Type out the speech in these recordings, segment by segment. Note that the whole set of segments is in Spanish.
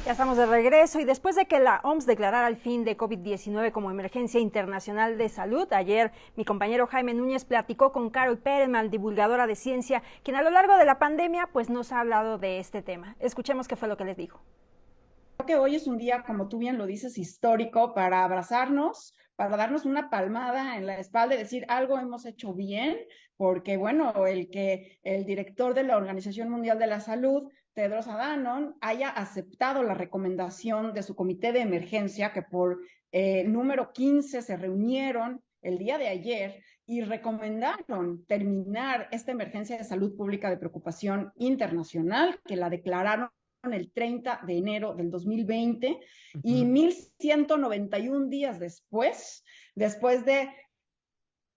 Ya estamos de regreso y después de que la OMS declarara el fin de COVID-19 como emergencia internacional de salud, ayer mi compañero Jaime Núñez platicó con Carol Perelman, divulgadora de ciencia, quien a lo largo de la pandemia pues nos ha hablado de este tema. Escuchemos qué fue lo que les dijo. Creo que hoy es un día, como tú bien lo dices, histórico para abrazarnos, para darnos una palmada en la espalda y decir algo hemos hecho bien, porque bueno, el director de la Organización Mundial de la Salud, Tedros Adhanom, haya aceptado la recomendación de su comité de emergencia, que por número 15 se reunieron el día de ayer y recomendaron terminar esta emergencia de salud pública de preocupación internacional, que la declararon el 30 de enero del 2020 y 1.191 días después de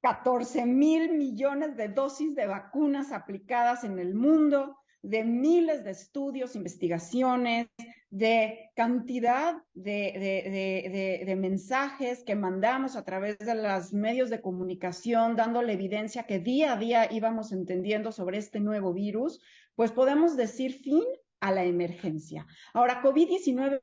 14.000 millones de dosis de vacunas aplicadas en el mundo, de miles de estudios, investigaciones, de cantidad de mensajes que mandamos a través de los medios de comunicación, dándole evidencia que día a día íbamos entendiendo sobre este nuevo virus, pues podemos decir fin a la emergencia. Ahora, COVID-19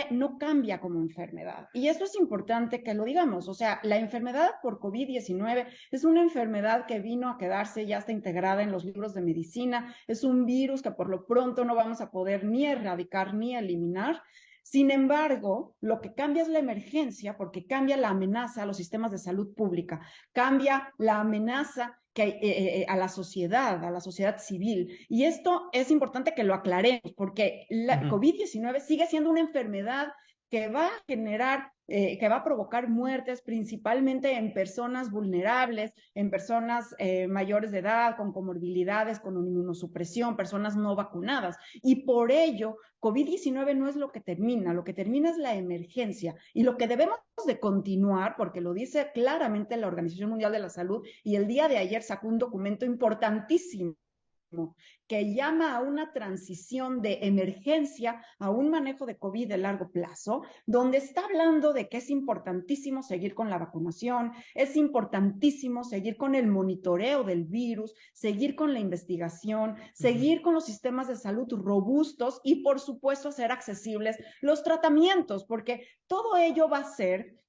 no cambia como enfermedad. Y esto es importante que lo digamos. O sea, la enfermedad por COVID-19 es una enfermedad que vino a quedarse, ya está integrada en los libros de medicina. Es un virus que por lo pronto no vamos a poder ni erradicar ni eliminar. Sin embargo, lo que cambia es la emergencia porque cambia la amenaza a los sistemas de salud pública, cambia la amenaza a la sociedad civil. Y esto es importante que lo aclaremos, porque la COVID-19 sigue siendo una enfermedad que va a generar, que va a provocar muertes principalmente en personas vulnerables, en personas mayores de edad, con comorbilidades, con inmunosupresión, personas no vacunadas. Y por ello, COVID-19 no es lo que termina es la emergencia. Y lo que debemos de continuar, porque lo dice claramente la Organización Mundial de la Salud, y el día de ayer sacó un documento importantísimo que llama a una transición de emergencia a un manejo de COVID de largo plazo, donde está hablando de que es importantísimo seguir con la vacunación, es importantísimo seguir con el monitoreo del virus, seguir con la investigación, seguir con los sistemas de salud robustos y, por supuesto, hacer accesibles los tratamientos, porque todo ello va a ser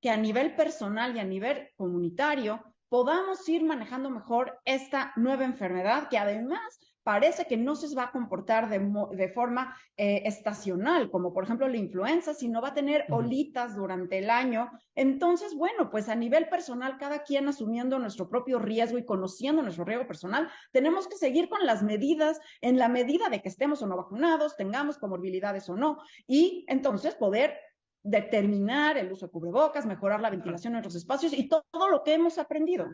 que a nivel personal y a nivel comunitario podamos ir manejando mejor esta nueva enfermedad que además parece que no se va a comportar de forma estacional, como por ejemplo la influenza, sino va a tener olitas durante el año. Entonces, bueno, pues a nivel personal, cada quien asumiendo nuestro propio riesgo y conociendo nuestro riesgo personal, tenemos que seguir con las medidas en la medida de que estemos o no vacunados, tengamos comorbilidades o no, y entonces poder determinar el uso de cubrebocas, mejorar la ventilación en nuestros espacios y todo lo que hemos aprendido.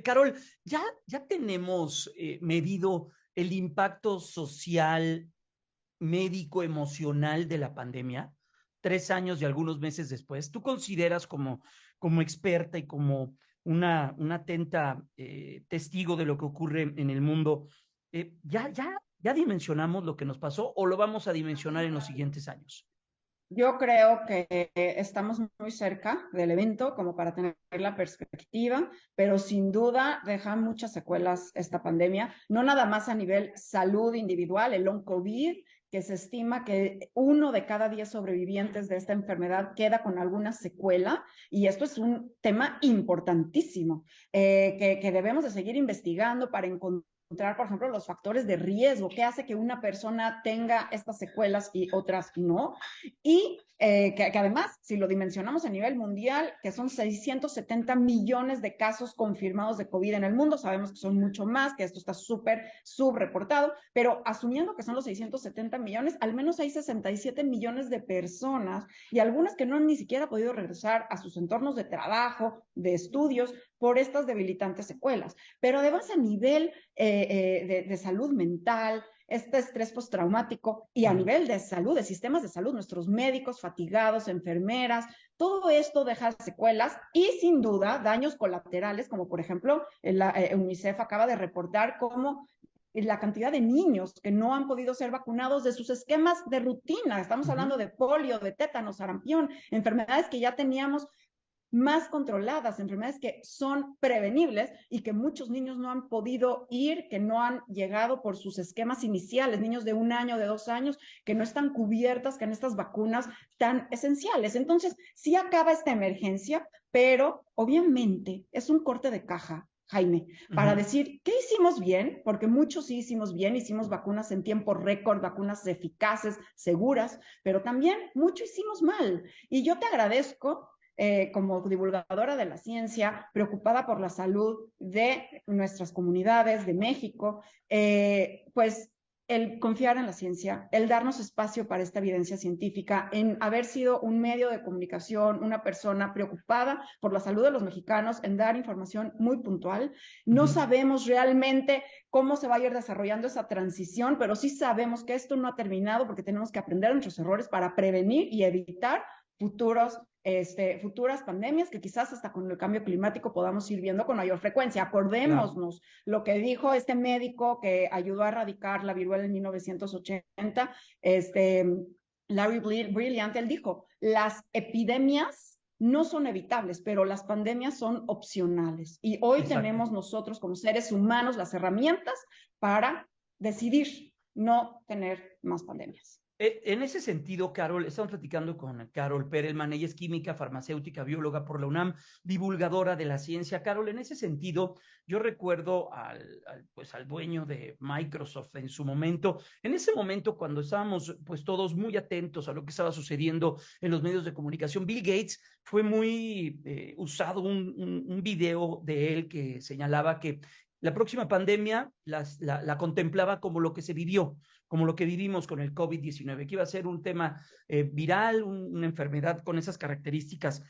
Carol, ya tenemos medido el impacto social, médico, emocional de la pandemia, 3 años y algunos meses después. ¿Tú consideras como experta y como una atenta testigo de lo que ocurre en el mundo, ya dimensionamos lo que nos pasó o lo vamos a dimensionar en los siguientes años? Yo creo que estamos muy cerca del evento como para tener la perspectiva, pero sin duda deja muchas secuelas esta pandemia, no nada más a nivel salud individual, el long COVID, que se estima que 1 de cada 10 sobrevivientes de esta enfermedad queda con alguna secuela, y esto es un tema importantísimo que debemos de seguir investigando para encontrar, por ejemplo, los factores de riesgo, qué hace que una persona tenga estas secuelas y otras no. Y que además, si lo dimensionamos a nivel mundial, que son 670 millones de casos confirmados de COVID en el mundo, sabemos que son mucho más, que esto está súper subreportado, pero asumiendo que son los 670 millones, al menos hay 67 millones de personas y algunas que no han ni siquiera podido regresar a sus entornos de trabajo, de estudios, por estas debilitantes secuelas. Pero además a nivel de salud mental, este estrés postraumático y a nivel de salud, de sistemas de salud, nuestros médicos fatigados, enfermeras, todo esto deja secuelas y sin duda daños colaterales, como por ejemplo UNICEF acaba de reportar cómo la cantidad de niños que no han podido ser vacunados de sus esquemas de rutina. Estamos hablando de polio, de tétanos, sarampión, enfermedades que ya teníamos más controladas, enfermedades que son prevenibles y que muchos niños no han podido ir, que no han llegado por sus esquemas iniciales, niños de 1 año, de 2 años, que no están cubiertas con estas vacunas tan esenciales. Entonces, sí acaba esta emergencia, pero obviamente es un corte de caja, Jaime, para decir, ¿qué hicimos bien? Porque muchos sí hicimos bien, hicimos vacunas en tiempo récord, vacunas eficaces, seguras, pero también mucho hicimos mal. Y yo te agradezco como divulgadora de la ciencia, preocupada por la salud de nuestras comunidades, de México, pues el confiar en la ciencia, el darnos espacio para esta evidencia científica, en haber sido un medio de comunicación, una persona preocupada por la salud de los mexicanos, en dar información muy puntual. No sabemos realmente cómo se va a ir desarrollando esa transición, pero sí sabemos que esto no ha terminado porque tenemos que aprender de nuestros errores para prevenir y evitar futuras pandemias que quizás hasta con el cambio climático podamos ir viendo con mayor frecuencia. Acordémonos lo que dijo este médico que ayudó a erradicar la viruela en 1980, Larry Brilliant, él dijo, las epidemias no son evitables, pero las pandemias son opcionales. Y hoy tenemos nosotros como seres humanos las herramientas para decidir no tener más pandemias. En ese sentido, Carol, estamos platicando con Carol Perelman, ella es química, farmacéutica, bióloga por la UNAM, divulgadora de la ciencia. Carol, en ese sentido, yo recuerdo al dueño de Microsoft en su momento, en ese momento cuando estábamos pues todos muy atentos a lo que estaba sucediendo en los medios de comunicación, Bill Gates fue muy usado un video de él que señalaba que la próxima pandemia la contemplaba como lo que se vivió, como lo que vivimos con el COVID-19, que iba a ser un tema viral, una enfermedad con esas características.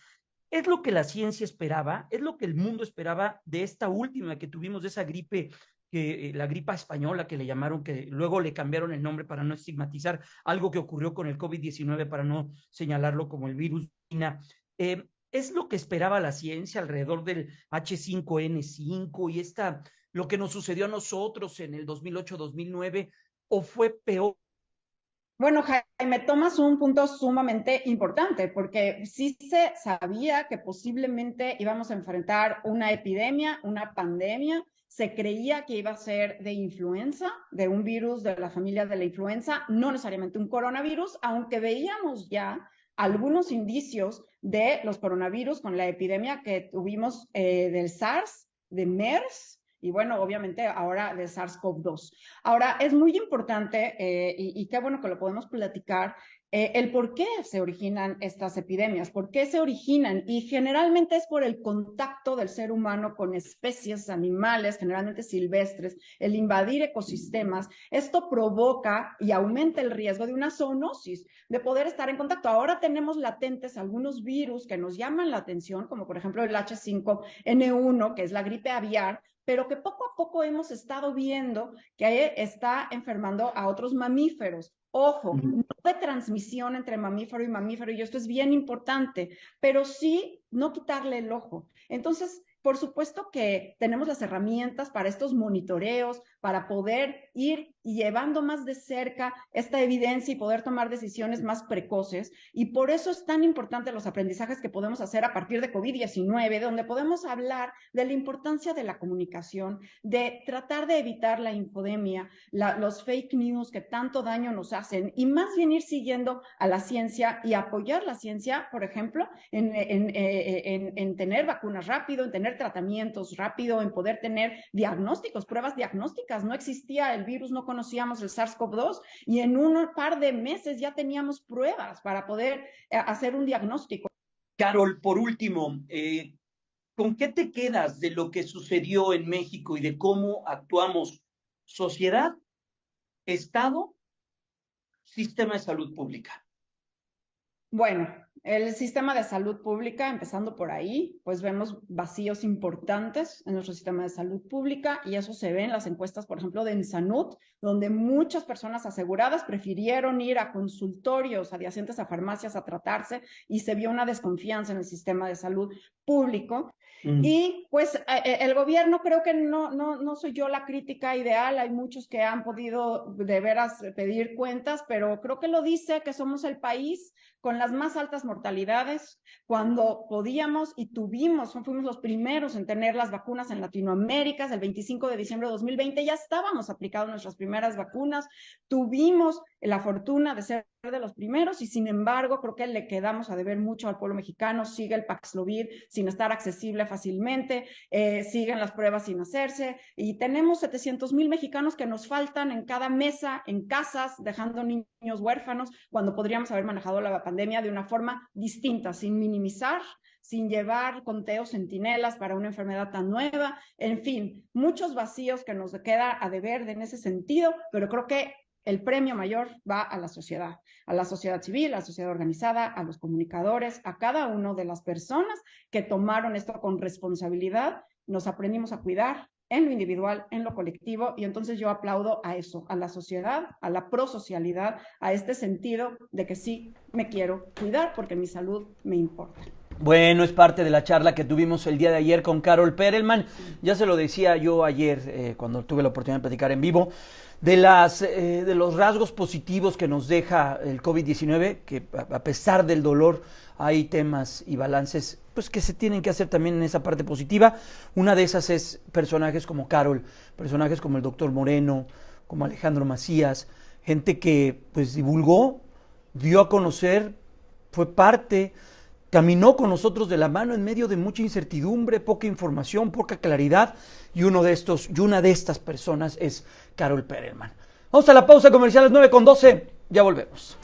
¿Es lo que la ciencia esperaba? ¿Es lo que el mundo esperaba de esta última que tuvimos, de esa gripe, la gripa española que le llamaron, que luego le cambiaron el nombre para no estigmatizar algo que ocurrió con el COVID-19, para no señalarlo como el virus China? ¿Es lo que esperaba la ciencia alrededor del H5N5 y lo que nos sucedió a nosotros en el 2008-2009, o fue peor? Bueno, Jaime, tomas un punto sumamente importante, porque sí se sabía que posiblemente íbamos a enfrentar una epidemia, una pandemia. Se creía que iba a ser de influenza, de un virus de la familia de la influenza, no necesariamente un coronavirus, aunque veíamos ya algunos indicios de los coronavirus con la epidemia que tuvimos del SARS, de MERS, y bueno, obviamente ahora de SARS-CoV-2. Ahora, es muy importante, y qué bueno que lo podemos platicar, el por qué se originan estas epidemias, por qué se originan, y generalmente es por el contacto del ser humano con especies animales, generalmente silvestres, el invadir ecosistemas. Esto provoca y aumenta el riesgo de una zoonosis, de poder estar en contacto. Ahora tenemos latentes algunos virus que nos llaman la atención, como por ejemplo el H5N1, que es la gripe aviar, pero que poco a poco hemos estado viendo que está enfermando a otros mamíferos. Ojo, no de transmisión entre mamífero y mamífero, y esto es bien importante, pero sí no quitarle el ojo. Entonces, por supuesto que tenemos las herramientas para estos monitoreos, para poder ir llevando más de cerca esta evidencia y poder tomar decisiones más precoces. Y por eso es tan importante los aprendizajes que podemos hacer a partir de COVID-19, donde podemos hablar de la importancia de la comunicación, de tratar de evitar la infodemia, los fake news que tanto daño nos hacen, y más bien ir siguiendo a la ciencia y apoyar la ciencia, por ejemplo, en tener vacunas rápido, en tener tratamientos rápido, en poder tener diagnósticos, pruebas diagnósticas. No existía el virus, no conocíamos el SARS-CoV-2, y en un par de meses ya teníamos pruebas para poder hacer un diagnóstico. Carol, por último, ¿con qué te quedas de lo que sucedió en México y de cómo actuamos sociedad, Estado, sistema de salud pública? Bueno, el sistema de salud pública, empezando por ahí, pues vemos vacíos importantes en nuestro sistema de salud pública, y eso se ve en las encuestas, por ejemplo, de Ensanud, donde muchas personas aseguradas prefirieron ir a consultorios adyacentes a farmacias a tratarse, y se vio una desconfianza en el sistema de salud público. Y pues el gobierno, creo que no soy yo la crítica ideal, hay muchos que han podido de veras pedir cuentas, pero creo que lo dice que somos el país con las más altas mortalidades, cuando podíamos y fuimos los primeros en tener las vacunas en Latinoamérica. El 25 de diciembre de 2020 ya estábamos aplicando nuestras primeras vacunas, tuvimos la fortuna de ser de los primeros y sin embargo creo que le quedamos a deber mucho al pueblo mexicano. Sigue el Paxlovid sin estar accesible fácilmente, siguen las pruebas sin hacerse y tenemos 700,000 mexicanos que nos faltan en cada mesa, en casas, dejando niños huérfanos, cuando podríamos haber manejado la pandemia de una forma distinta, sin minimizar, sin llevar conteos centinelas para una enfermedad tan nueva. En fin, muchos vacíos que nos queda a deber en ese sentido, pero creo que el premio mayor va a la sociedad civil, a la sociedad organizada, a los comunicadores, a cada una de las personas que tomaron esto con responsabilidad. Nos aprendimos a cuidar en lo individual, en lo colectivo, y entonces yo aplaudo a eso, a la sociedad, a la prosocialidad, a este sentido de que sí me quiero cuidar porque mi salud me importa. Bueno, es parte de la charla que tuvimos el día de ayer con Carol Perelman. Ya se lo decía yo ayer cuando tuve la oportunidad de platicar en vivo, de los rasgos positivos que nos deja el COVID-19, que a pesar del dolor hay temas y balances pues que se tienen que hacer también en esa parte positiva. Una de esas es personajes como Carol, personajes como el doctor Moreno, como Alejandro Macías, gente que pues divulgó, dio a conocer, fue parte, caminó con nosotros de la mano en medio de mucha incertidumbre, poca información, poca claridad, y una de estas personas es Carol Perelman. Vamos a la pausa comercial, 9:12, ya volvemos.